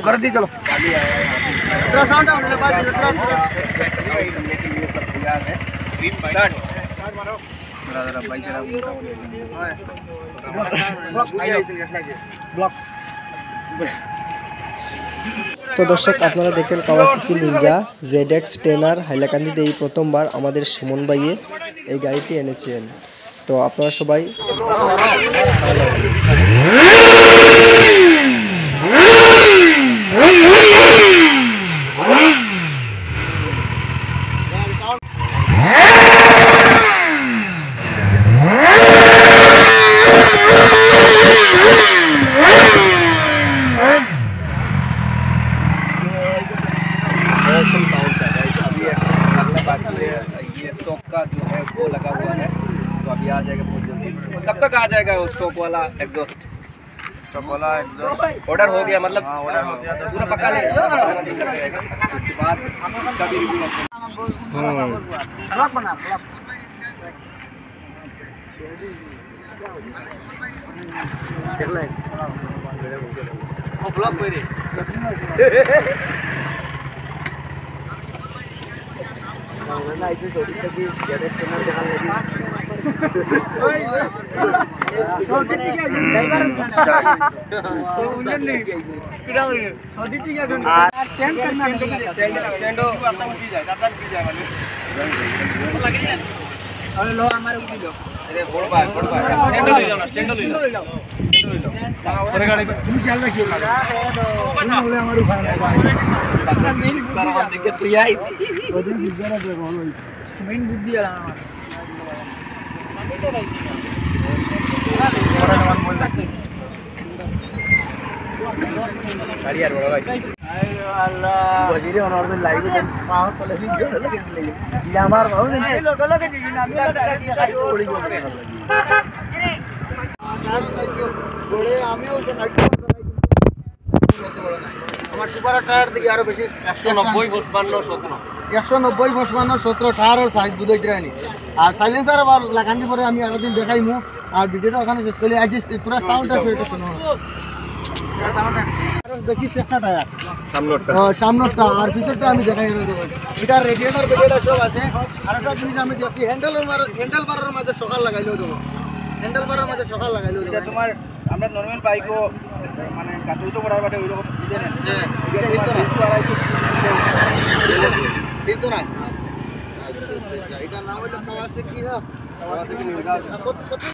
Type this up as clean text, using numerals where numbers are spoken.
कर दी चलो তো দর্শক আপনারা দেখেন কাওয়াসাকি নিনজা ZX 10R হাইলাকান্দিতে এই প্রথমবার আমাদের সুমন ভাইয়ে এই গাড়িটি এনেছেন। তো আপনারা সবাই ये स्टॉक का जो है वो लगा हुआ है, तो अभी आ जाएगा बहुत जल्दी। कब तक आ जाएगा वो स्टॉक वाला एग्जॉस्ट? स्टॉक वाला एग्जॉस्ट ऑर्डर हो गया, मतलब ऑर्डर हो गया पूरा पक्का नहीं रहेगा। उसके बाद उसका भी रिव्यू ब्लॉक बना ब्लॉक कोई ना ऐसे छोटी छोटी ज्यादा स्कैनर दिखाने लगी अरे लो हमारे उठी लो अरे फोड़ बाय स्टैंड ले जाओ ना स्टैंड ले जाओ अरे गाड़ी पे तुम ख्याल रखियो ना तुम बोले हमारे उठा मेन बुद्धि देखे तो आई वो दिन बिजरा दे बोलो मेन बुद्धि वाला गाड़ी यार बड़ा भाई अल्लाह बजीरे और ऑर्डर लाइव में पाव तो लगी गयो लगे ये हमार भाव नहीं लोग लगे जी ना मिला खाई थोड़ी बोलते हैं गोले आमी ও আমার সুপার টায়ার দিকে আরো বেশি 190 55 17 190 55 17 টায়ার আর সাইজ বুঝাই দিরানি আর সাইলেন্সার আবার লাগানি পরে আমি আরো দিন দেখাইমু আর ভিডিওটা ওখানে শেষ করলে আজ পুরো সাউন্ড আছে এটা শোনো বেশি চেষ্টা টায়ার সামনেরটা আর পিছনটা আমি দেখাই দেব এটা রেডিয়েটর বেডটা সব আছে আর একটা জিনিস আমি দেখি হ্যান্ডেলবারের মধ্যে সকাল লাগাইলো দেব হ্যান্ডেলবারের মধ্যে সকাল লাগাইলো এটা তোমার আমরা নরমাল বাইকও মানে কাতুতো করার বাটে ওই রকম দিতে না হ্যাঁ এটা কিন্তু না আচ্ছা এটা নাম হলো কাওয়াসাকি না কাওয়াসাকি